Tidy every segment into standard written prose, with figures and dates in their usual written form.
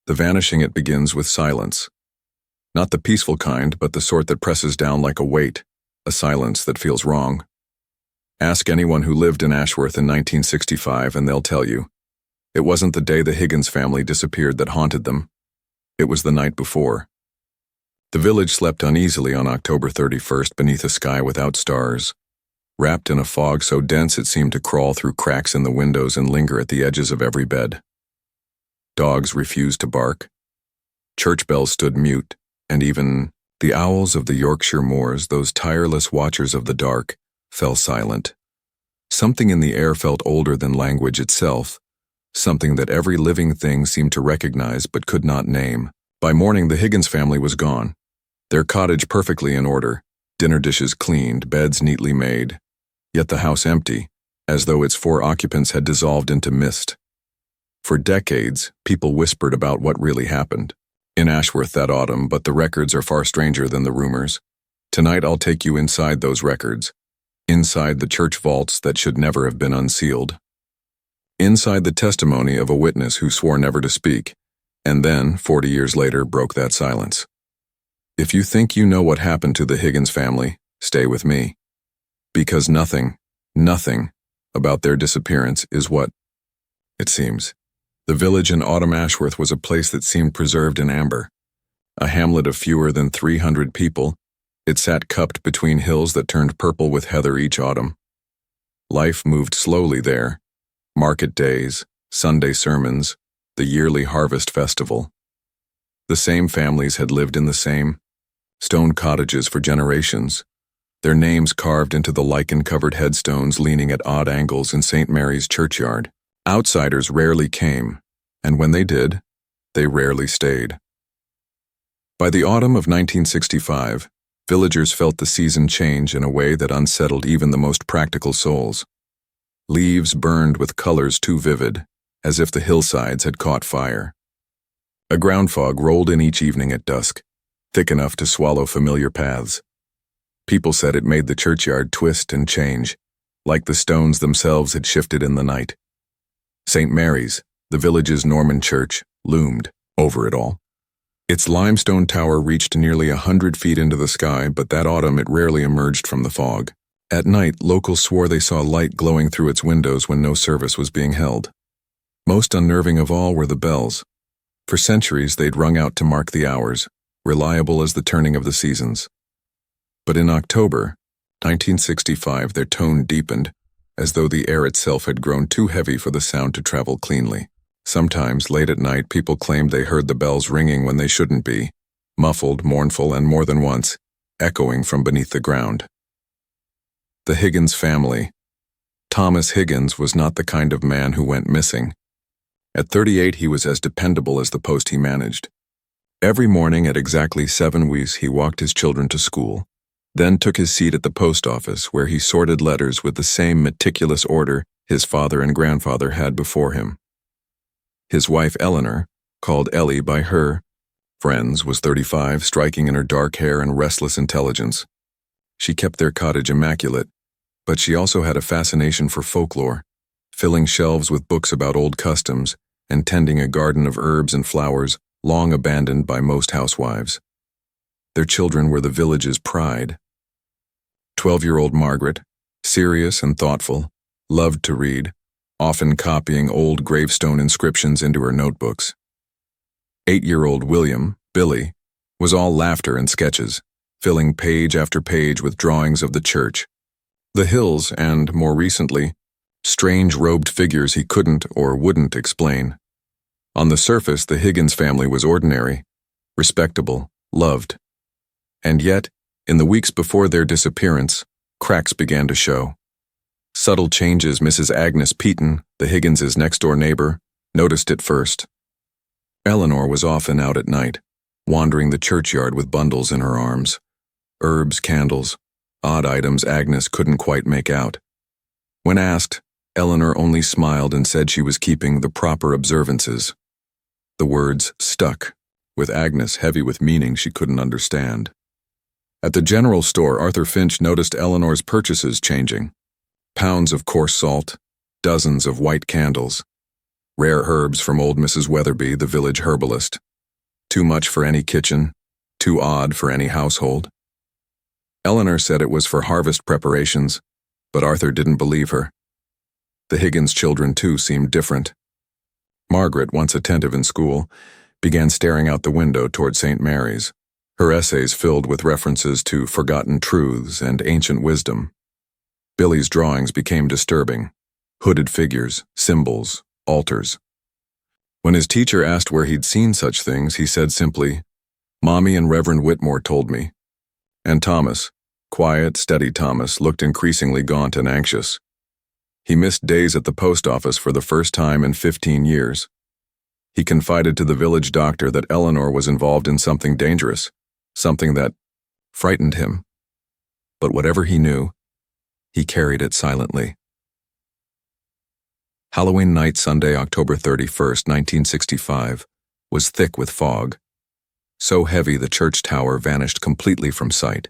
The vanishing it begins with silence. Not the peaceful kind, but the sort that presses down like a weight, a silence that feels wrong. Ask anyone who lived in Ashworth in 1965 and they'll tell you. It wasn't the day the Higgins family disappeared that haunted them. It was the night before. The village slept uneasily on October 31st beneath a sky without stars, wrapped in a fog so dense it seemed to crawl through cracks in the windows and linger at the edges of every bed. Dogs refused to bark. Church bells stood mute, and even the owls of the Yorkshire moors, those tireless watchers of the dark, fell silent. Something in the air felt older than language itself, something that every living thing seemed to recognize but could not name. By morning, the Higgins family was gone. Their cottage perfectly in order, dinner dishes cleaned, beds neatly made, yet the house empty, as though its 4 occupants had dissolved into mist. For decades, people whispered about what really happened in Ashworth that autumn, but the records are far stranger than the rumors. Tonight I'll take you inside those records, inside the church vaults that should never have been unsealed, inside the testimony of a witness who swore never to speak, and then, 40 years later, broke that silence. If you think you know what happened to the Higgins family, stay with me. Because nothing about their disappearance is what it seems. The village in autumn Ashworth was a place that seemed preserved in amber. A hamlet of fewer than 300 people, it sat cupped between hills that turned purple with heather each autumn. Life moved slowly there. Market days, Sunday sermons, the yearly harvest festival. The same families had lived in the same stone cottages for generations, their names carved into the lichen-covered headstones leaning at odd angles in St. Mary's churchyard. Outsiders rarely came, and when they did, they rarely stayed. By the autumn of 1965, villagers felt the season change in a way that unsettled even the most practical souls. Leaves burned with colors too vivid, as if the hillsides had caught fire. A ground fog rolled in each evening at dusk, thick enough to swallow familiar paths. People said it made the churchyard twist and change, like the stones themselves had shifted in the night. St. Mary's, the village's Norman church, loomed over it all. Its limestone tower reached nearly 100 feet into the sky, but that autumn it rarely emerged from the fog. At night, locals swore they saw light glowing through its windows when no service was being held. Most unnerving of all were the bells. For centuries they'd rung out to mark the hours, reliable as the turning of the seasons. But in October 1965 their tone deepened, as though the air itself had grown too heavy for the sound to travel cleanly. Sometimes, late at night, people claimed they heard the bells ringing when they shouldn't be, muffled, mournful, and more than once, echoing from beneath the ground. The Higgins family. Thomas Higgins was not the kind of man who went missing. At 38, he was as dependable as the post he managed. Every morning at exactly 7 weeks, he walked his children to school, then took his seat at the post office where he sorted letters with the same meticulous order his father and grandfather had before him. His wife Eleanor, called Ellie by her friends, was 35, striking in her dark hair and restless intelligence. She kept their cottage immaculate, but she also had a fascination for folklore, filling shelves with books about old customs and tending a garden of herbs and flowers long abandoned by most housewives. Their children were the village's pride. 12-year-old Margaret, serious and thoughtful, loved to read, often copying old gravestone inscriptions into her notebooks. 8-year-old William, Billy, was all laughter and sketches, filling page after page with drawings of the church, the hills, and, more recently, strange robed figures he couldn't or wouldn't explain. On the surface, the Higgins family was ordinary, respectable, loved. And yet, in the weeks before their disappearance, cracks began to show. Subtle changes. Mrs. Agnes Peaton, the Higgins' next-door neighbor, noticed it first. Eleanor was often out at night, wandering the churchyard with bundles in her arms. Herbs, candles, odd items Agnes couldn't quite make out. When asked, Eleanor only smiled and said she was keeping the proper observances. The words stuck, with Agnes heavy with meaning she couldn't understand. At the general store, Arthur Finch noticed Eleanor's purchases changing. Pounds of coarse salt, dozens of white candles. Rare herbs from old Mrs. Weatherby, the village herbalist. Too much for any kitchen, too odd for any household. Eleanor said it was for harvest preparations, but Arthur didn't believe her. The Higgins children, too, seemed different. Margaret, once attentive in school, began staring out the window toward St. Mary's, her essays filled with references to forgotten truths and ancient wisdom. Billy's drawings became disturbing. Hooded figures, symbols, altars. When his teacher asked where he'd seen such things, he said simply, "Mommy and Reverend Whitmore told me." And Thomas, quiet, steady Thomas, looked increasingly gaunt and anxious. He missed days at the post office for the first time in 15 years. He confided to the village doctor that Eleanor was involved in something dangerous, something that frightened him. But whatever he knew, he carried it silently. Halloween night, Sunday, October 31st, 1965, was thick with fog. So heavy the church tower vanished completely from sight.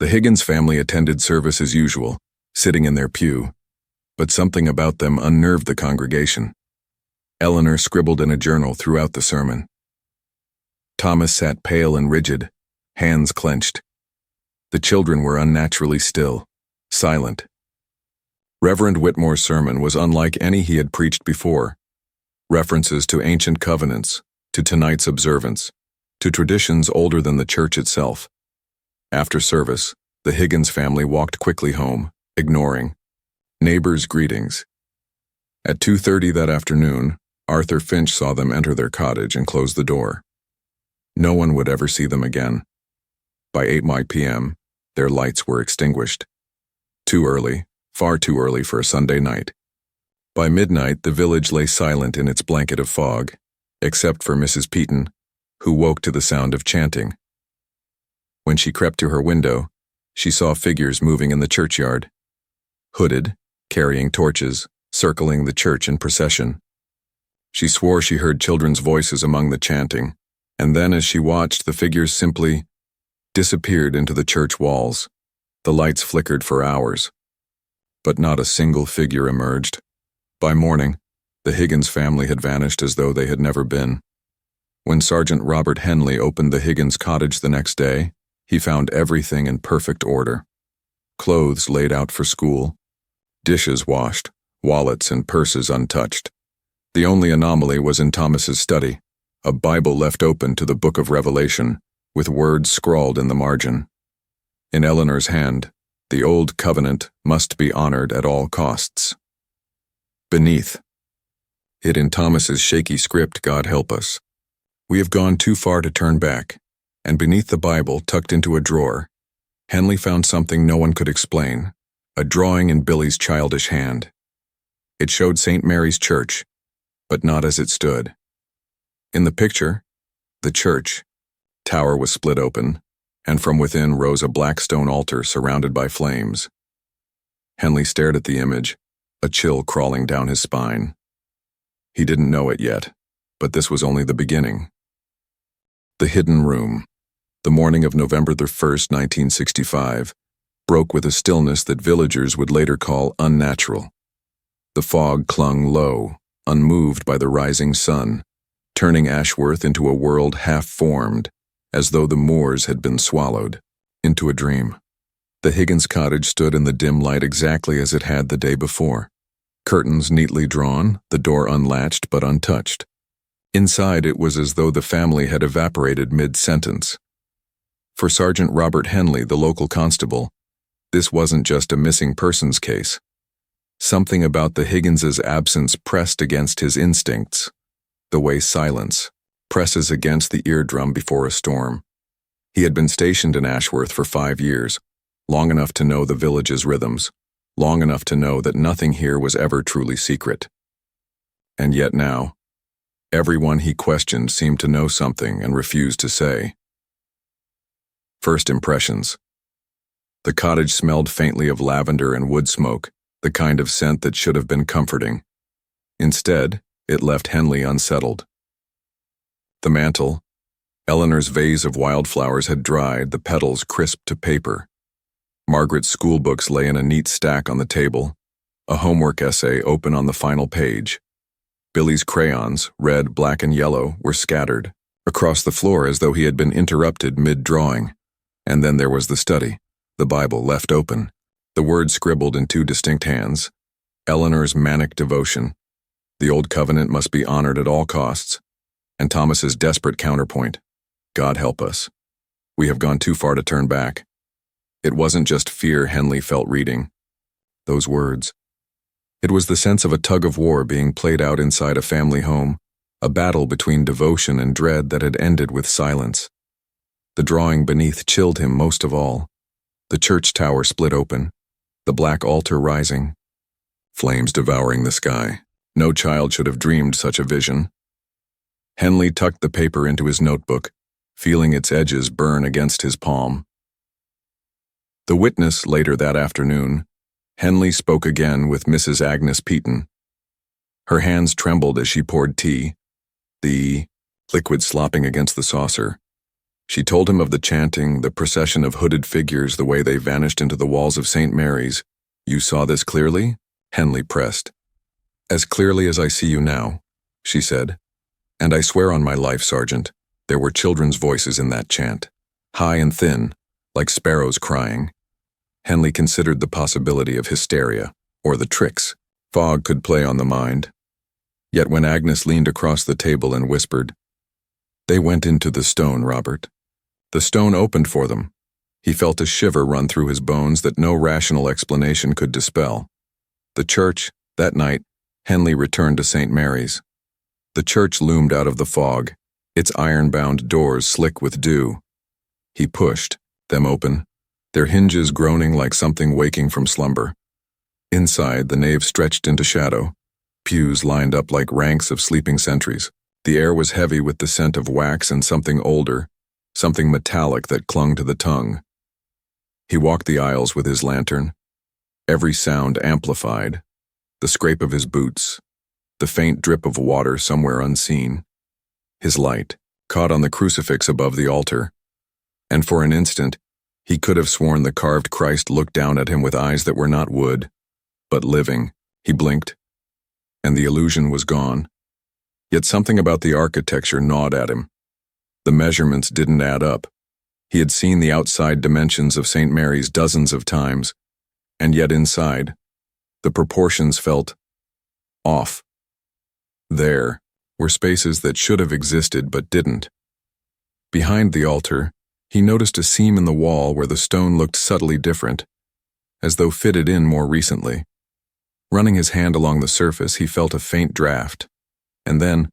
The Higgins family attended service as usual, sitting in their pew, but something about them unnerved the congregation. Eleanor scribbled in a journal throughout the sermon. Thomas sat pale and rigid, hands clenched. The children were unnaturally still, silent. Reverend Whitmore's sermon was unlike any he had preached before. References to ancient covenants, to tonight's observance, to traditions older than the church itself. After service, the Higgins family walked quickly home, ignoring neighbors' greetings. At 2:30 that afternoon, Arthur Finch saw them enter their cottage and close the door. No one would ever see them again. By 8 p.m., their lights were extinguished. Too early, far too early for a Sunday night. By midnight, the village lay silent in its blanket of fog, except for Mrs. Peaton, who woke to the sound of chanting. When she crept to her window, she saw figures moving in the churchyard. Hooded, carrying torches, circling the church in procession. She swore she heard children's voices among the chanting, and then as she watched, the figures simply disappeared into the church walls. The lights flickered for hours, but not a single figure emerged. By morning, the Higgins family had vanished as though they had never been. When Sergeant Robert Henley opened the Higgins cottage the next day, he found everything in perfect order. Clothes laid out for school, dishes washed, wallets and purses untouched. The only anomaly was in Thomas's study, a Bible left open to the Book of Revelation, with words scrawled in the margin. In Eleanor's hand, the Old Covenant must be honored at all costs. Beneath, it in Thomas's shaky script, "God help us. We have gone too far to turn back," and beneath the Bible, tucked into a drawer, Henley found something no one could explain, a drawing in Billy's childish hand. It showed St. Mary's Church, but not as it stood. In the picture, the church tower was split open, and from within rose a black stone altar surrounded by flames. Henley stared at the image, a chill crawling down his spine. He didn't know it yet, but this was only the beginning. The hidden room, the morning of November the 1st, 1965, broke with a stillness that villagers would later call unnatural. The fog clung low, unmoved by the rising sun, turning Ashworth into a world half-formed, as though the moors had been swallowed, into a dream. The Higgins cottage stood in the dim light exactly as it had the day before. Curtains neatly drawn, the door unlatched but untouched. Inside, it was as though the family had evaporated mid-sentence. For Sergeant Robert Henley, the local constable, this wasn't just a missing persons case. Something about the Higginses' absence pressed against his instincts, the way silence presses against the eardrum before a storm. He had been stationed in Ashworth for 5 years, long enough to know the village's rhythms, long enough to know that nothing here was ever truly secret. And yet now, everyone he questioned seemed to know something and refused to say. First impressions. The cottage smelled faintly of lavender and wood smoke, the kind of scent that should have been comforting. Instead, it left Henley unsettled. The mantel, Eleanor's vase of wildflowers had dried, the petals crisped to paper. Margaret's schoolbooks lay in a neat stack on the table, a homework essay open on the final page. Billy's crayons, red, black, and yellow, were scattered across the floor as though he had been interrupted mid-drawing. And then there was the study, the Bible left open, the words scribbled in two distinct hands. Eleanor's manic devotion. The old covenant must be honored at all costs. And Thomas's desperate counterpoint. God help us. We have gone too far to turn back. It wasn't just fear Henley felt reading those words. It was the sense of a tug-of-war being played out inside a family home, a battle between devotion and dread that had ended with silence. The drawing beneath chilled him most of all. The church tower split open, the black altar rising, flames devouring the sky. No child should have dreamed such a vision. Henley tucked the paper into his notebook, feeling its edges burn against his palm. The witness later that afternoon, Henley spoke again with Mrs. Agnes Peaton. Her hands trembled as she poured tea, the liquid slopping against the saucer. She told him of the chanting, the procession of hooded figures, the way they vanished into the walls of St. Mary's. You saw this clearly? Henley pressed. As clearly as I see you now, she said. And I swear on my life, Sergeant, there were children's voices in that chant, high and thin, like sparrows crying. Henley considered the possibility of hysteria, or the tricks fog could play on the mind. Yet when Agnes leaned across the table and whispered, "They went into the stone, Robert." The stone opened for them. He felt a shiver run through his bones that no rational explanation could dispel. The church, that night, Henley returned to St. Mary's. The church loomed out of the fog, its iron-bound doors slick with dew. He pushed them open, their hinges groaning like something waking from slumber. Inside, the nave stretched into shadow, pews lined up like ranks of sleeping sentries. The air was heavy with the scent of wax and something older, something metallic that clung to the tongue. He walked the aisles with his lantern, every sound amplified, the scrape of his boots, the faint drip of water somewhere unseen. His light caught on the crucifix above the altar, and for an instant, he could have sworn the carved Christ looked down at him with eyes that were not wood, but living. He blinked, and the illusion was gone. Yet something about the architecture gnawed at him. The measurements didn't add up. He had seen the outside dimensions of St. Mary's dozens of times, and yet inside, the proportions felt off. There were spaces that should have existed but didn't. Behind the altar, he noticed a seam in the wall where the stone looked subtly different, as though fitted in more recently. Running his hand along the surface, he felt a faint draft, and then,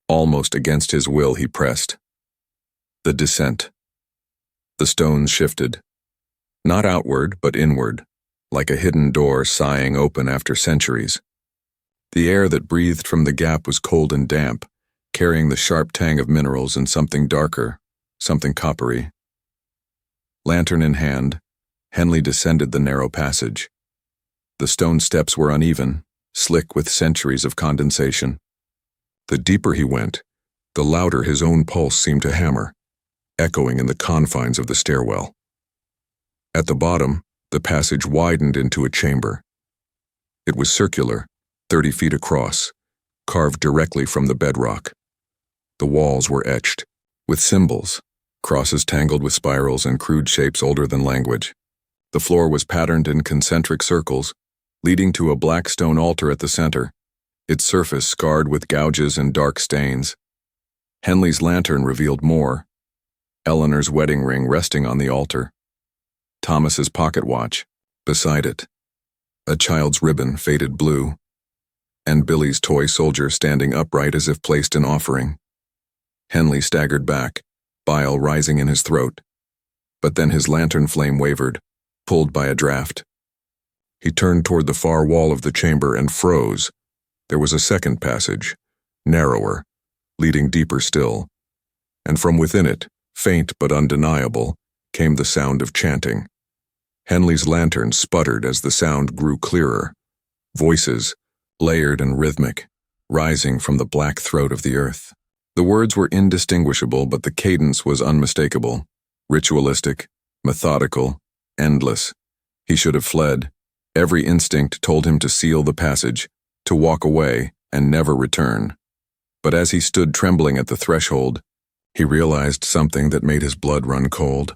almost against his will, he pressed. The descent. The stones shifted, not outward but inward, like a hidden door sighing open after centuries. The air that breathed from the gap was cold and damp, carrying the sharp tang of minerals and something darker, something coppery. Lantern in hand, Henley descended the narrow passage. The stone steps were uneven, slick with centuries of condensation. The deeper he went, the louder his own pulse seemed to hammer, echoing in the confines of the stairwell. At the bottom, the passage widened into a chamber. It was circular, 30 feet across, carved directly from the bedrock. The walls were etched, with symbols, crosses tangled with spirals and crude shapes older than language. The floor was patterned in concentric circles, leading to a black stone altar at the center, its surface scarred with gouges and dark stains. Henley's lantern revealed more. Eleanor's wedding ring resting on the altar. Thomas's pocket watch, beside it. A child's ribbon, faded blue. And Billy's toy soldier standing upright as if placed in offering. Henley staggered back, bile rising in his throat. But then his lantern flame wavered, pulled by a draft. He turned toward the far wall of the chamber and froze. There was a second passage, narrower, leading deeper still. And from within it, faint but undeniable, came the sound of chanting. Henley's lantern sputtered as the sound grew clearer. Voices, layered and rhythmic, rising from the black throat of the earth. The words were indistinguishable, but the cadence was unmistakable, ritualistic, methodical, endless. He should have fled. Every instinct told him to seal the passage, to walk away, and never return. But as he stood trembling at the threshold, he realized something that made his blood run cold.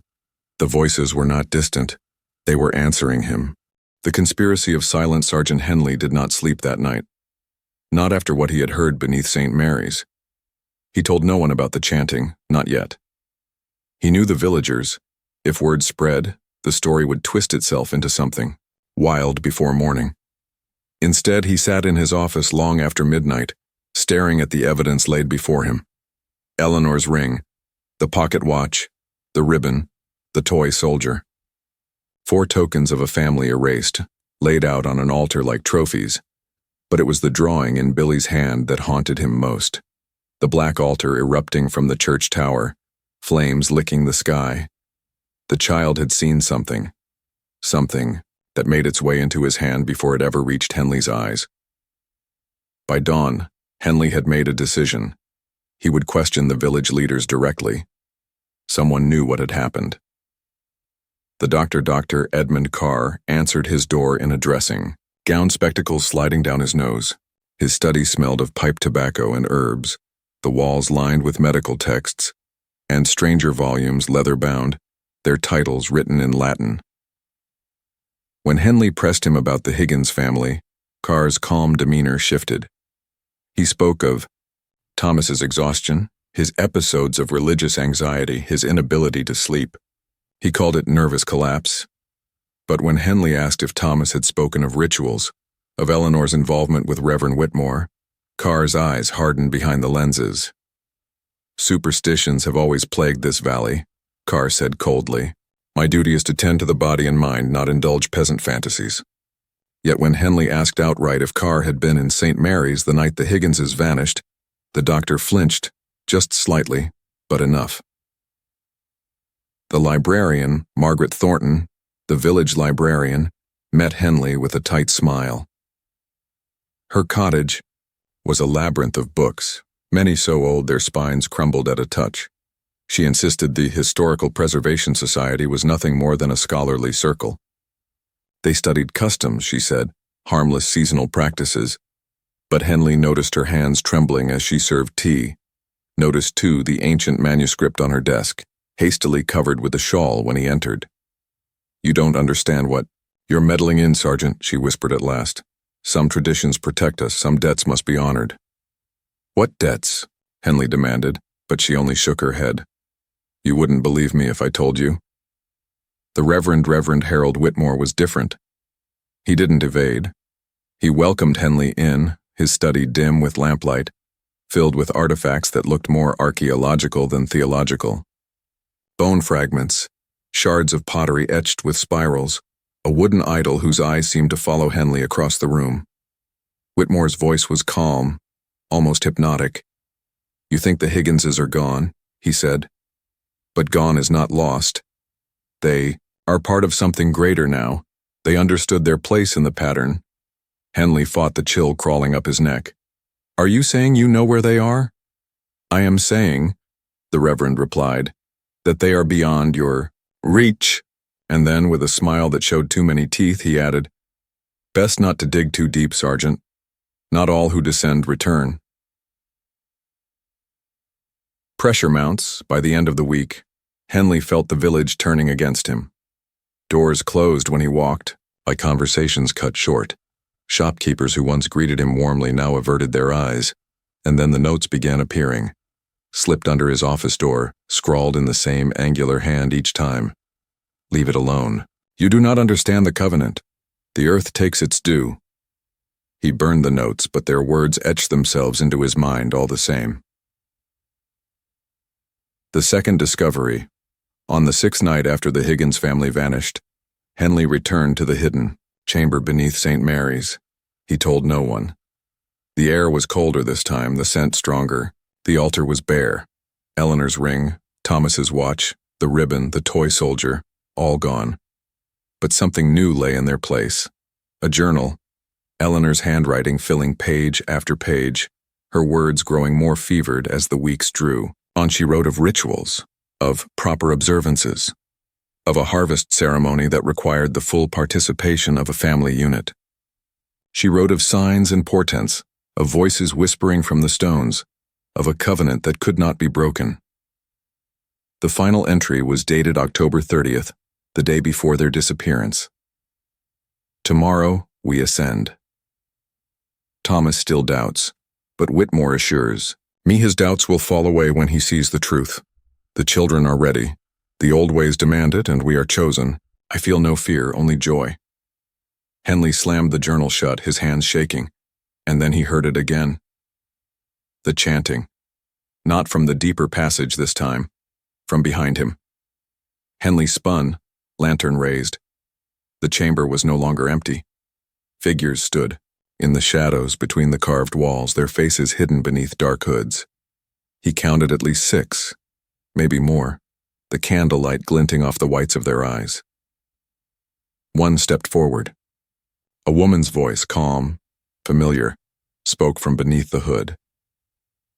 The voices were not distant. They were answering him. The conspiracy of silent Sergeant Henley did not sleep that night. Not after what he had heard beneath St. Mary's. He told no one about the chanting, not yet. He knew the villagers. If word spread, the story would twist itself into something wild before morning. Instead, he sat in his office long after midnight, staring at the evidence laid before him. Eleanor's ring, the pocket watch, the ribbon, the toy soldier. 4 tokens of a family erased, laid out on an altar like trophies. But it was the drawing in Billy's hand that haunted him most. The black altar erupting from the church tower, flames licking the sky. The child had seen something that made its way into his hand before it ever reached Henley's eyes. By dawn, Henley had made a decision. He would question the village leaders directly. Someone knew what had happened. The Dr. Edmund Carr answered his door in a dressing, gown spectacles sliding down his nose. His study smelled of pipe tobacco and herbs, the walls lined with medical texts, and stranger volumes leather-bound, their titles written in Latin. When Henley pressed him about the Higgins family, Carr's calm demeanor shifted. He spoke of Thomas's exhaustion, his episodes of religious anxiety, his inability to sleep. He called it nervous collapse. But when Henley asked if Thomas had spoken of rituals, of Eleanor's involvement with Reverend Whitmore, Carr's eyes hardened behind the lenses. Superstitions have always plagued this valley, Carr said coldly. My duty is to tend to the body and mind, not indulge peasant fantasies. Yet when Henley asked outright if Carr had been in St. Mary's the night the Higginses vanished, the doctor flinched, just slightly, but enough. The librarian, Margaret Thornton, the village librarian, met Henley with a tight smile. Her cottage was a labyrinth of books, many so old their spines crumbled at a touch. She insisted the Historical Preservation Society was nothing more than a scholarly circle. They studied customs, she said, harmless seasonal practices. But Henley noticed her hands trembling as she served tea, noticed too the ancient manuscript on her desk, hastily covered with a shawl when he entered. You don't understand what you're meddling in, Sergeant, she whispered at last. Some traditions protect us, some debts must be honored. What debts? Henley demanded, but she only shook her head. You wouldn't believe me if I told you. The Reverend Harold Whitmore was different. He didn't evade. He welcomed Henley in, his study dim with lamplight, filled with artifacts that looked more archaeological than theological. Bone fragments, shards of pottery etched with spirals, a wooden idol whose eyes seemed to follow Henley across the room. Whitmore's voice was calm, almost hypnotic. You think the Higginses are gone, he said. But gone is not lost. They are part of something greater now. They understood their place in the pattern. Henley fought the chill crawling up his neck. Are you saying you know where they are? I am saying, the Reverend replied, that they are beyond your reach. And then, with a smile that showed too many teeth, he added, best not to dig too deep, Sergeant. Not all who descend return. Pressure mounts. By the end of the week, Henley felt the village turning against him. Doors closed when he walked, like conversations cut short. Shopkeepers who once greeted him warmly now averted their eyes, and then the notes began appearing, slipped under his office door, scrawled in the same angular hand each time. Leave it alone. You do not understand the covenant. The earth takes its due. He burned the notes, but their words etched themselves into his mind all the same. The second discovery. On the 6th night after the Higgins family vanished, Henley returned to the hidden chamber beneath St. Mary's. He told no one. The air was colder this time, the scent stronger. The altar was bare. Eleanor's ring, Thomas's watch, the ribbon, the toy soldier, all gone. But something new lay in their place. A journal, Eleanor's handwriting filling page after page, her words growing more fevered as the weeks drew. On she wrote of rituals, of proper observances, of a harvest ceremony that required the full participation of a family unit. She wrote of signs and portents, of voices whispering from the stones, of a covenant that could not be broken. The final entry was dated October 30th, the day before their disappearance. Tomorrow, we ascend. Thomas still doubts, but Whitmore assures me his doubts will fall away when he sees the truth. The children are ready. The old ways demand it, and we are chosen. I feel no fear, only joy. Henley slammed the journal shut, his hands shaking, and then he heard it again. The chanting. Not from the deeper passage this time, from behind him. Henley spun, lantern raised. The chamber was no longer empty. Figures stood, in the shadows between the carved walls, their faces hidden beneath dark hoods. He counted at least 6, maybe more, the candlelight glinting off the whites of their eyes. One stepped forward. A woman's voice, calm, familiar, spoke from beneath the hood.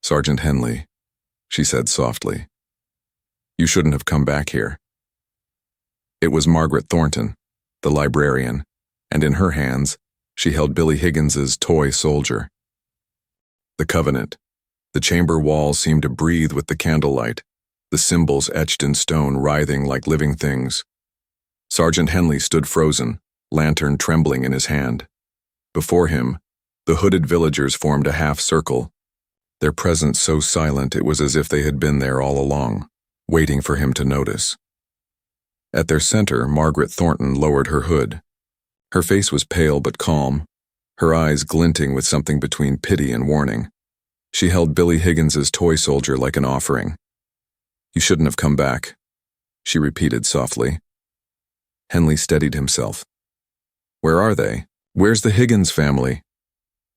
"Sergeant Henley," she said softly. "You shouldn't have come back here." It was Margaret Thornton, the librarian, and in her hands, she held Billy Higgins's toy soldier. The covenant. The chamber walls seemed to breathe with the candlelight, the symbols etched in stone writhing like living things. Sergeant Henley stood frozen, lantern trembling in his hand. Before him, the hooded villagers formed a half circle, their presence so silent it was as if they had been there all along, waiting for him to notice. At their center, Margaret Thornton lowered her hood. Her face was pale but calm, her eyes glinting with something between pity and warning. She held Billy Higgins's toy soldier like an offering. "You shouldn't have come back," she repeated softly. Henley steadied himself. "Where are they? Where's the Higgins family?"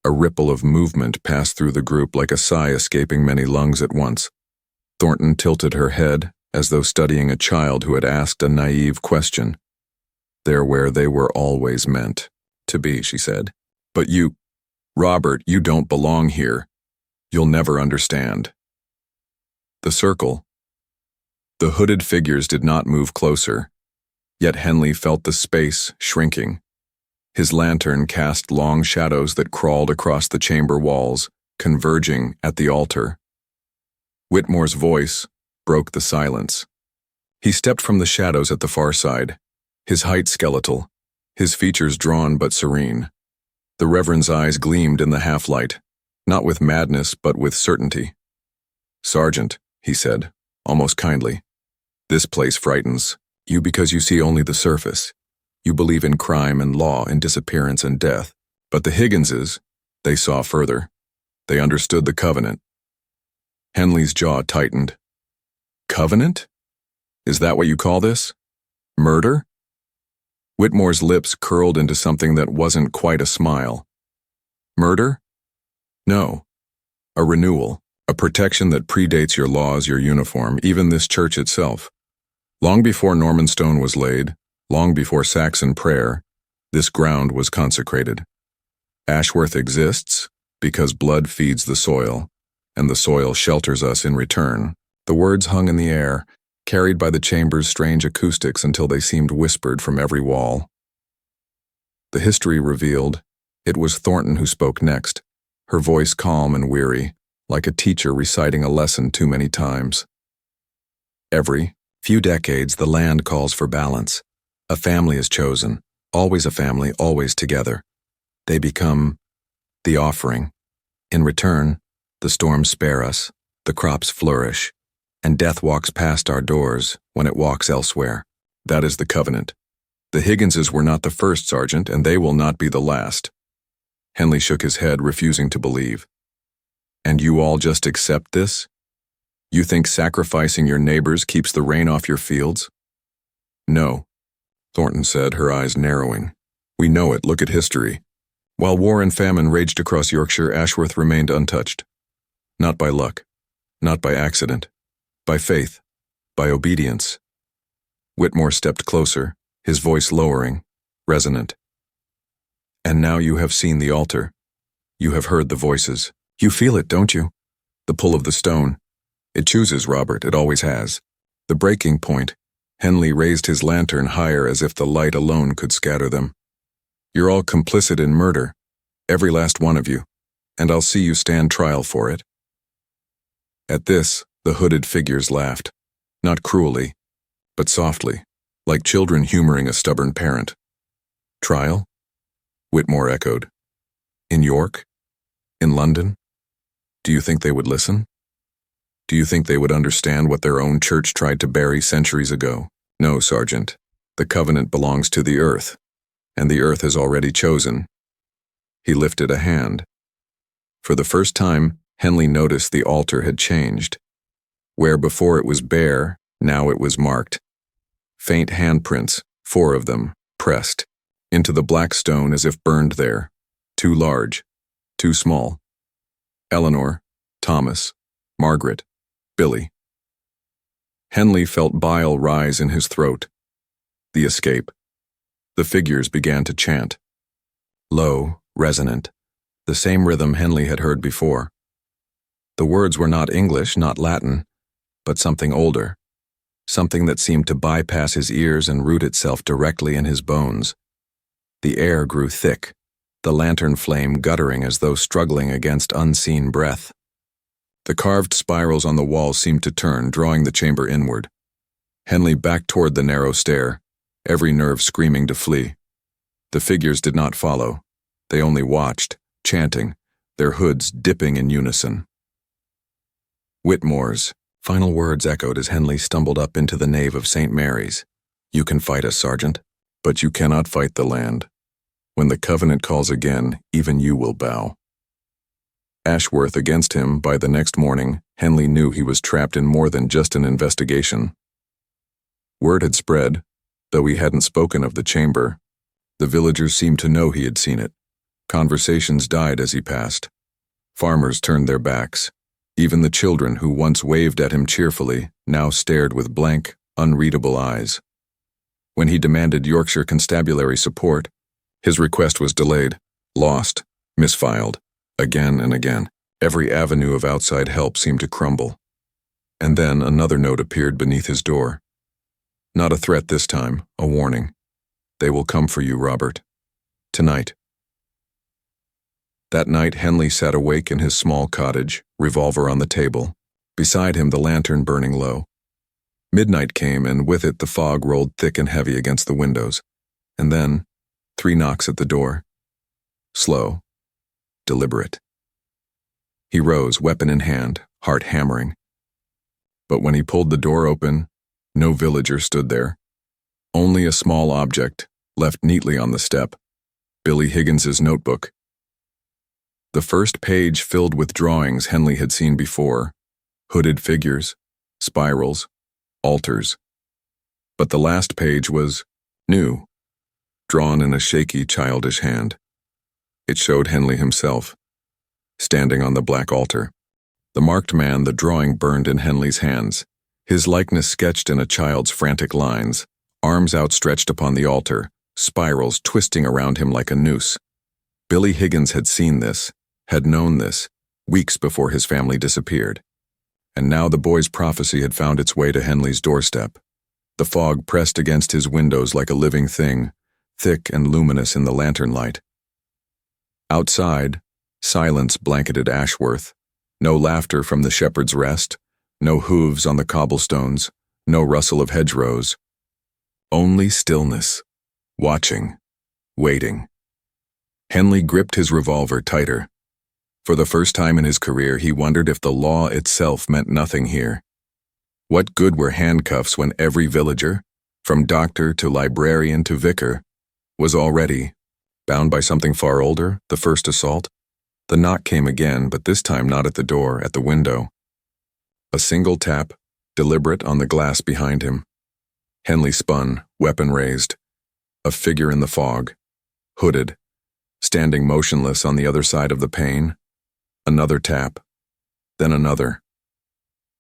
A ripple of movement passed through the group like a sigh escaping many lungs at once. Thornton tilted her head, as though studying a child who had asked a naive question. "They're where they were always meant to be," she said. "But you, Robert, you don't belong here. You'll never understand." The circle. The hooded figures did not move closer, yet Henley felt the space shrinking. His lantern cast long shadows that crawled across the chamber walls, converging at the altar. Whitmore's voice broke the silence. He stepped from the shadows at the far side, his height skeletal, his features drawn but serene. The Reverend's eyes gleamed in the half-light, not with madness but with certainty. "Sergeant," he said, almost kindly, "this place frightens you because you see only the surface. You believe in crime and law and disappearance and death. But the Higginses, they saw further. They understood the covenant." Henley's jaw tightened. "Covenant? Is that what you call this? Murder?" Whitmore's lips curled into something that wasn't quite a smile. "Murder? No. A renewal, a protection that predates your laws, your uniform, even this church itself. Long before Norman stone was laid, long before Saxon prayer, this ground was consecrated. Ashworth exists because blood feeds the soil, and the soil shelters us in return." The words hung in the air, carried by the chamber's strange acoustics until they seemed whispered from every wall. The history revealed it was Thornton who spoke next, her voice calm and weary, like a teacher reciting a lesson too many times. "Every few decades, the land calls for balance. A family is chosen, always a family, always together. They become the offering. In return, the storms spare us, the crops flourish, and death walks past our doors when it walks elsewhere. That is the covenant. The Higginses were not the first, Sergeant, and they will not be the last." Henley shook his head, refusing to believe. "And you all just accept this? You think sacrificing your neighbors keeps the rain off your fields?" "No," Thornton said, her eyes narrowing. "We know it, look at history. While war and famine raged across Yorkshire, Ashworth remained untouched. Not by luck, not by accident, by faith, by obedience." Whitmore stepped closer, his voice lowering, resonant. "And now you have seen the altar. You have heard the voices. You feel it, don't you? The pull of the stone. It chooses, Robert, it always has. The breaking point." Henley raised his lantern higher as if the light alone could scatter them. "You're all complicit in murder, every last one of you. and I'll see you stand trial for it." At this, the hooded figures laughed, not cruelly, but softly, like children humoring a stubborn parent. "Trial?" Whitmore echoed. "In York? In London? Do you think they would listen? Do you think they would understand what their own church tried to bury centuries ago? No, Sergeant. The covenant belongs to the earth, and the earth has already chosen." He lifted a hand. For the first time, Henley noticed the altar had changed. Where before it was bare, now it was marked. Faint handprints, 4 of them, pressed into the black stone as if burned there. Too large, too small. Eleanor, Thomas, Margaret, Billy. Henley felt bile rise in his throat. The escape. The figures began to chant. Low, resonant, the same rhythm Henley had heard before. The words were not English, not Latin, but something older, something that seemed to bypass his ears and root itself directly in his bones. The air grew thick, the lantern flame guttering as though struggling against unseen breath. The carved spirals on the wall seemed to turn, drawing the chamber inward. Henley backed toward the narrow stair, every nerve screaming to flee. The figures did not follow. They only watched, chanting, their hoods dipping in unison. Whitmore's final words echoed as Henley stumbled up into the nave of St. Mary's. "You can fight us, Sergeant, but you cannot fight the land. When the covenant calls again, even you will bow." Ashworth against him, by the next morning, Henley knew he was trapped in more than just an investigation. Word had spread, though he hadn't spoken of the chamber. The villagers seemed to know he had seen it. Conversations died as he passed. Farmers turned their backs. Even the children who once waved at him cheerfully now stared with blank, unreadable eyes. When he demanded Yorkshire constabulary support, his request was delayed, lost, misfiled. Again and again, every avenue of outside help seemed to crumble. And then another note appeared beneath his door. Not a threat this time, a warning. "They will come for you, Robert. Tonight." That night, Henley sat awake in his small cottage, revolver on the table. Beside him, the lantern burning low. Midnight came, and with it the fog rolled thick and heavy against the windows. And then, 3 knocks at the door. Slow. Deliberate. He rose, weapon in hand, heart hammering. But when he pulled the door open, no villager stood there. Only a small object, left neatly on the step. Billy Higgins's notebook. The first page filled with drawings Henley had seen before. Hooded figures, spirals, altars. But the last page was new, drawn in a shaky, childish hand. It showed Henley himself, standing on the black altar. The marked man, the drawing burned in Henley's hands, his likeness sketched in a child's frantic lines, arms outstretched upon the altar, spirals twisting around him like a noose. Billy Higgins had seen this, had known this, weeks before his family disappeared. And now the boy's prophecy had found its way to Henley's doorstep. The fog pressed against his windows like a living thing, thick and luminous in the lantern light. Outside, silence blanketed Ashworth. No laughter from the shepherd's rest, no hooves on the cobblestones, no rustle of hedgerows. Only stillness, watching, waiting. Henley gripped his revolver tighter. For the first time in his career, he wondered if the law itself meant nothing here. What good were handcuffs when every villager, from doctor to librarian to vicar, was already bound by something far older, the first assault? The knock came again, but this time not at the door, at the window. A single tap, deliberate on the glass behind him. Henley spun, weapon raised. A figure in the fog, hooded, standing motionless on the other side of the pane. Another tap, then another.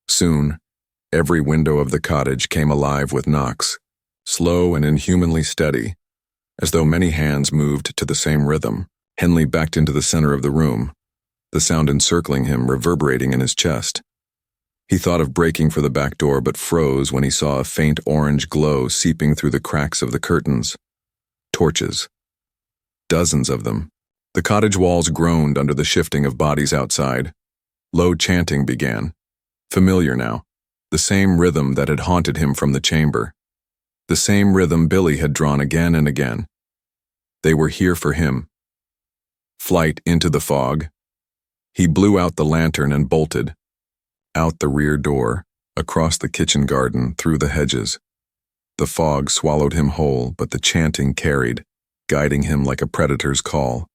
Soon, every window of the cottage came alive with knocks, slow and inhumanly steady. As though many hands moved to the same rhythm, Henley backed into the center of the room, the sound encircling him, reverberating in his chest. He thought of breaking for the back door but froze when he saw a faint orange glow seeping through the cracks of the curtains. Torches. Dozens of them, The cottage walls groaned under the shifting of bodies outside. Low chanting began. Familiar now. The same rhythm that had haunted him from the chamber. The same rhythm Billy had drawn again and again. They were here for him. Flight into the fog. He blew out the lantern and bolted. Out the rear door, across the kitchen garden, through the hedges. The fog swallowed him whole, but the chanting carried, guiding him like a predator's call.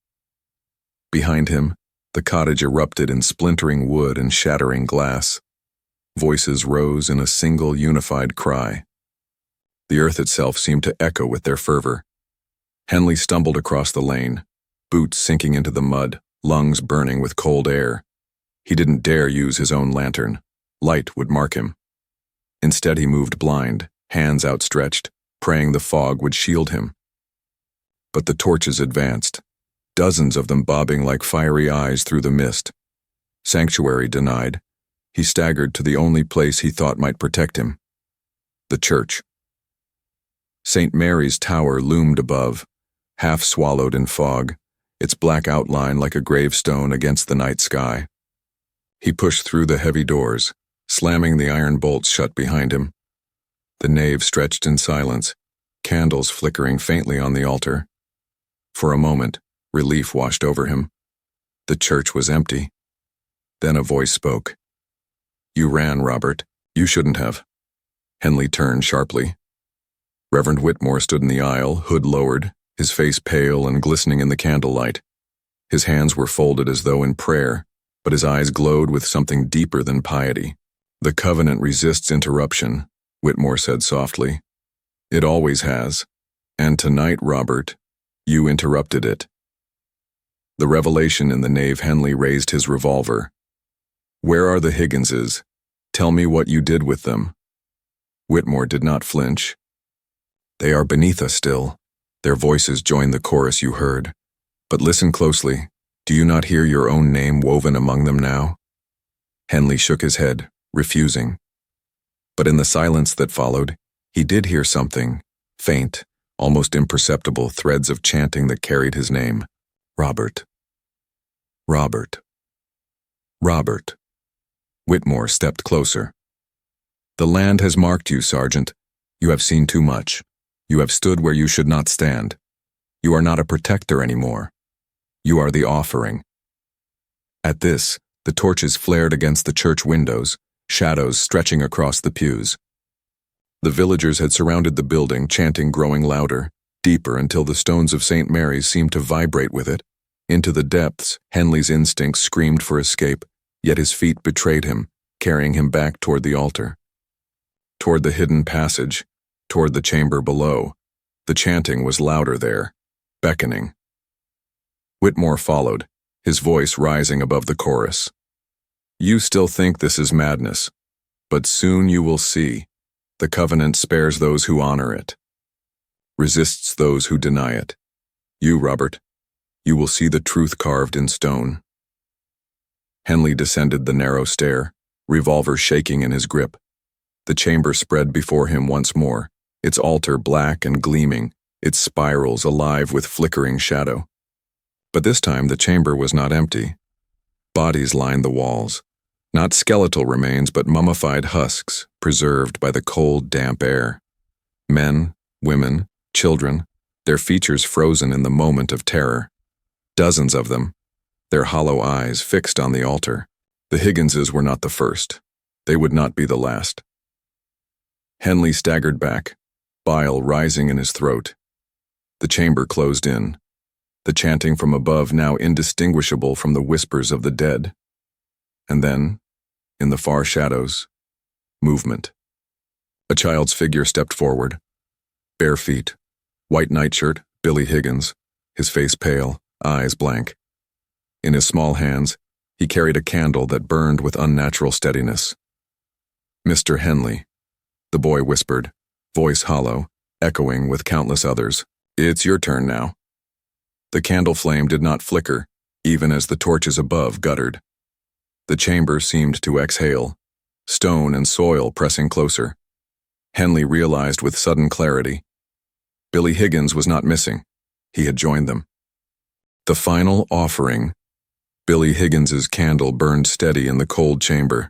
Behind him, the cottage erupted in splintering wood and shattering glass. Voices rose in a single unified cry. The earth itself seemed to echo with their fervor. Henley stumbled across the lane, boots sinking into the mud, lungs burning with cold air. He didn't dare use his own lantern. Light would mark him. Instead he moved blind, hands outstretched, praying the fog would shield him. But the torches advanced, dozens of them bobbing like fiery eyes through the mist. Sanctuary denied, he staggered to the only place he thought might protect him. The church. St. Mary's tower loomed above, half swallowed in fog, its black outline like a gravestone against the night sky. He pushed through the heavy doors, slamming the iron bolts shut behind him. The nave stretched in silence, candles flickering faintly on the altar. For a moment, relief washed over him. The church was empty. Then a voice spoke. "You ran, Robert. You shouldn't have." Henley turned sharply. Reverend Whitmore stood in the aisle, hood lowered, his face pale and glistening in the candlelight. His hands were folded as though in prayer, but his eyes glowed with something deeper than piety. "The covenant resists interruption," Whitmore said softly. "It always has. And tonight, Robert, you interrupted it." The revelation in the nave. Henley raised his revolver. "Where are the Higginses? Tell me what you did with them." Whitmore did not flinch. "They are beneath us still." Their voices joined the chorus you heard. "But listen closely. Do you not hear your own name woven among them now?" Henley shook his head, refusing. But in the silence that followed, he did hear something, faint, almost imperceptible threads of chanting that carried his name. "Robert. Robert. Robert." Whitmore stepped closer. "The land has marked you, Sergeant. You have seen too much. You have stood where you should not stand. You are not a protector anymore. You are the offering." At this, the torches flared against the church windows, shadows stretching across the pews. The villagers had surrounded the building, chanting growing louder, deeper until the stones of St. Mary's seemed to vibrate with it. Into the depths, Henley's instincts screamed for escape, yet his feet betrayed him, carrying him back toward the altar. Toward the hidden passage, toward the chamber below. The chanting was louder there, beckoning. Whitmore followed, his voice rising above the chorus. "You still think this is madness, but soon you will see. The covenant spares those who honor it, resists those who deny it. You, Robert, you will see the truth carved in stone." Henley descended the narrow stair, revolver shaking in his grip. The chamber spread before him once more, its altar black and gleaming, its spirals alive with flickering shadow. But this time the chamber was not empty. Bodies lined the walls, not skeletal remains but mummified husks preserved by the cold, damp air. Men, women, children, their features frozen in the moment of terror. Dozens of them, their hollow eyes fixed on the altar. The Higginses were not the first. They would not be the last. Henley staggered back, bile rising in his throat. The chamber closed in, the chanting from above now indistinguishable from the whispers of the dead. And then, in the far shadows, movement. A child's figure stepped forward. Bare feet, white nightshirt, Billy Higgins, his face pale, eyes blank. In his small hands, he carried a candle that burned with unnatural steadiness. "Mr. Henley," the boy whispered, voice hollow, echoing with countless others. "It's your turn now." The candle flame did not flicker, even as the torches above guttered. The chamber seemed to exhale, stone and soil pressing closer. Henley realized with sudden clarity. Billy Higgins was not missing. He had joined them. The final offering. Billy Higgins's candle burned steady in the cold chamber,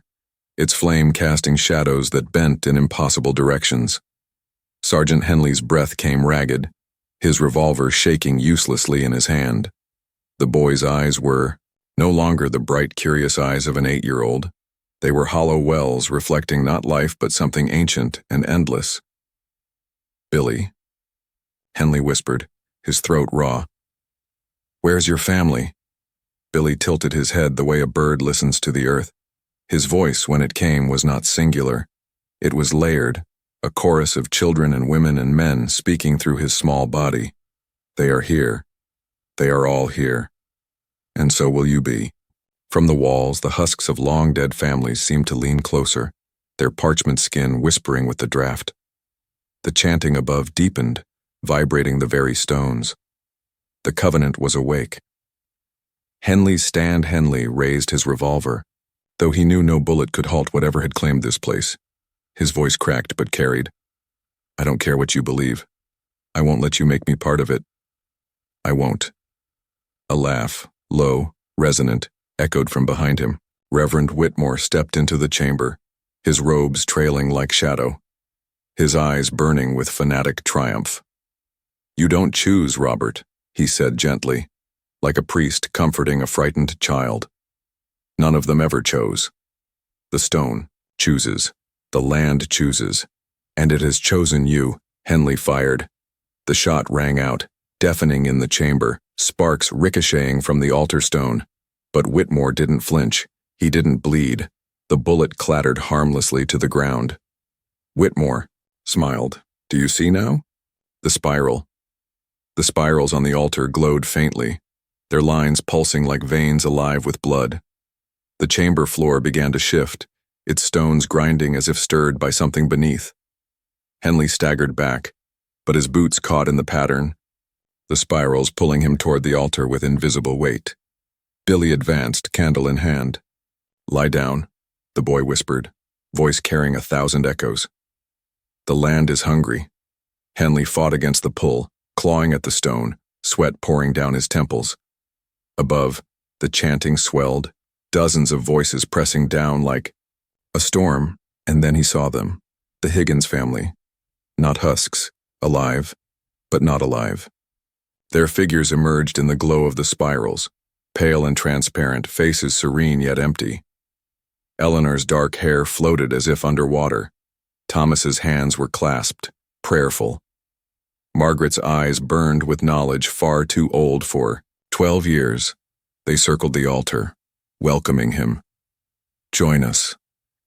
its flame casting shadows that bent in impossible directions. Sergeant Henley's breath came ragged, his revolver shaking uselessly in his hand. The boy's eyes were no longer the bright, curious eyes of an 8-year-old. They were hollow wells reflecting not life but something ancient and endless. "Billy," Henley whispered, his throat raw. "Where's your family?" Billy tilted his head the way a bird listens to the earth. His voice, when it came, was not singular. It was layered, a chorus of children and women and men speaking through his small body. "They are here. They are all here. And so will you be." From the walls, the husks of long-dead families seemed to lean closer, their parchment skin whispering with the draft. The chanting above deepened, vibrating the very stones. The covenant was awake. Henley's stand Henley raised his revolver, though he knew no bullet could halt whatever had claimed this place. His voice cracked but carried. "I don't care what you believe. I won't let you make me part of it. I won't." A laugh, low, resonant, echoed from behind him. Reverend Whitmore stepped into the chamber, his robes trailing like shadow, his eyes burning with fanatic triumph. "You don't choose, Robert," he said gently, like a priest comforting a frightened child. "None of them ever chose. The stone chooses, the land chooses, and it has chosen you." Henley fired. The shot rang out, deafening in the chamber, sparks ricocheting from the altar stone. But Whitmore didn't flinch. He didn't bleed. The bullet clattered harmlessly to the ground. Whitmore smiled. "Do you see now?" The spiral. The spirals on the altar glowed faintly, their lines pulsing like veins alive with blood. The chamber floor began to shift, its stones grinding as if stirred by something beneath. Henley staggered back, but his boots caught in the pattern, the spirals pulling him toward the altar with invisible weight. Billy advanced, candle in hand. "Lie down," the boy whispered, voice carrying 1,000 echoes. "The land is hungry." Henley fought against the pull, clawing at the stone, sweat pouring down his temples. Above, the chanting swelled, dozens of voices pressing down like a storm, and then he saw them, the Higgins family. Not husks, alive, but not alive. Their figures emerged in the glow of the spirals, pale and transparent, faces serene yet empty. Eleanor's dark hair floated as if underwater. Thomas's hands were clasped, prayerful. Margaret's eyes burned with knowledge far too old for 12 years. They circled the altar, welcoming him. "Join us,"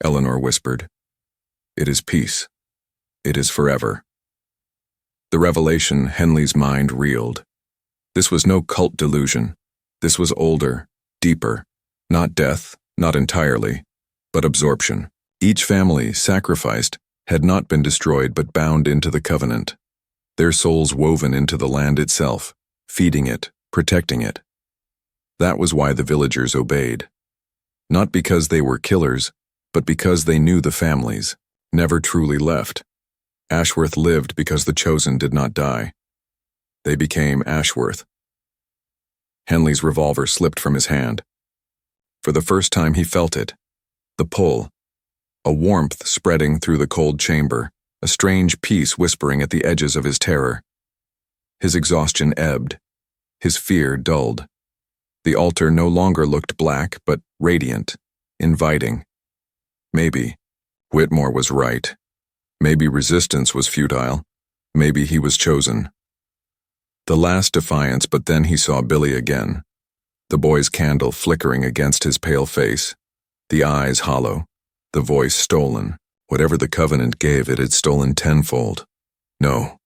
Eleanor whispered. "It is peace. It is forever." The revelation, Henley's mind reeled. This was no cult delusion. This was older, deeper. Not death, not entirely, but absorption. Each family, sacrificed, had not been destroyed but bound into the covenant. Their souls woven into the land itself, feeding it, protecting it. That was why the villagers obeyed. Not because they were killers, but because they knew the families, never truly left. Ashworth lived because the chosen did not die. They became Ashworth. Henley's revolver slipped from his hand. For the first time he felt it. The pull. A warmth spreading through the cold chamber, a strange peace whispering at the edges of his terror. His exhaustion ebbed. His fear dulled. The altar no longer looked black, but radiant, inviting. Maybe Whitmore was right. Maybe resistance was futile. Maybe he was chosen. The last defiance, but then he saw Billy again. The boy's candle flickering against his pale face. The eyes hollow. The voice stolen. Whatever the covenant gave, it had stolen tenfold. "No,"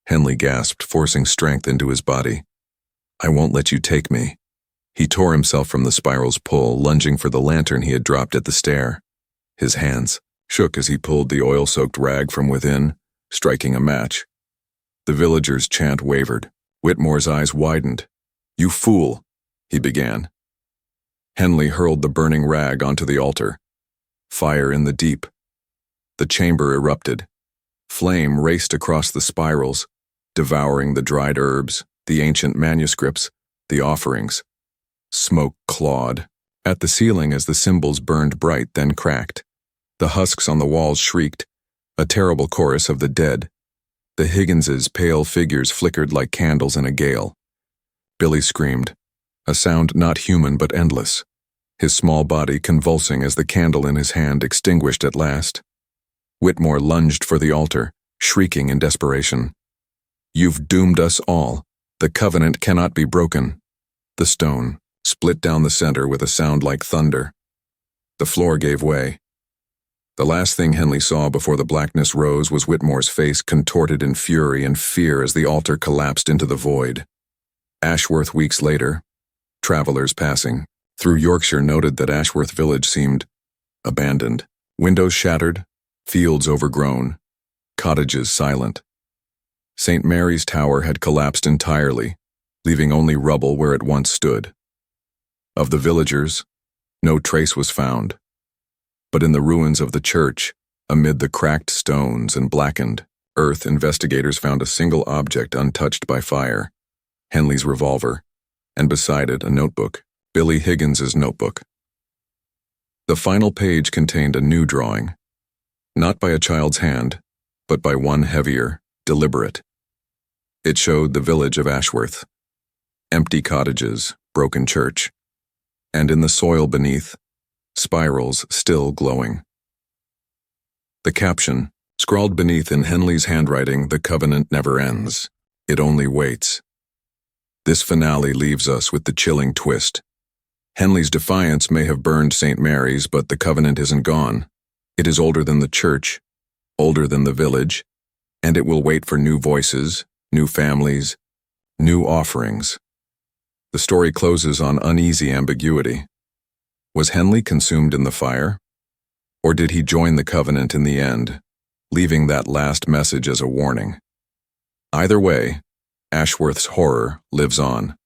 Henley gasped, forcing strength into his body. "I won't let you take me." He tore himself from the spiral's pull, lunging for the lantern he had dropped at the stair. His hands shook as he pulled the oil-soaked rag from within, striking a match. The villagers' chant wavered. Whitmore's eyes widened. "You fool," he began. Henley hurled the burning rag onto the altar. Fire in the deep. The chamber erupted. Flame raced across the spirals, devouring the dried herbs, the ancient manuscripts, the offerings. Smoke clawed at the ceiling as the symbols burned bright, then cracked. The husks on the walls shrieked, a terrible chorus of the dead. The Higginses' pale figures flickered like candles in a gale. Billy screamed, a sound not human but endless, his small body convulsing as the candle in his hand extinguished at last. Whitmore lunged for the altar, shrieking in desperation. "You've doomed us all. The covenant cannot be broken." The stone split down the center with a sound like thunder. The floor gave way. The last thing Henley saw before the blackness rose was Whitmore's face contorted in fury and fear as the altar collapsed into the void. Ashworth weeks later, travelers passing through Yorkshire noted that Ashworth village seemed abandoned. Windows shattered, fields overgrown, cottages silent. St. Mary's Tower had collapsed entirely, leaving only rubble where it once stood. Of the villagers, no trace was found. But in the ruins of the church, amid the cracked stones and blackened earth, investigators found a single object untouched by fire, Henley's revolver, and beside it a notebook, Billy Higgins's notebook. The final page contained a new drawing, not by a child's hand, but by one heavier, deliberate. It showed the village of Ashworth, empty cottages, broken church, and in the soil beneath, spirals still glowing. The caption, scrawled beneath in Henley's handwriting, "The covenant never ends, it only waits." This finale leaves us with the chilling twist. Henley's defiance may have burned St. Mary's, but the covenant isn't gone. It is older than the church, older than the village, and it will wait for new voices, new families, new offerings. The story closes on uneasy ambiguity. Was Henley consumed in the fire? Or did he join the covenant in the end, leaving that last message as a warning? Either way, Ashworth's horror lives on.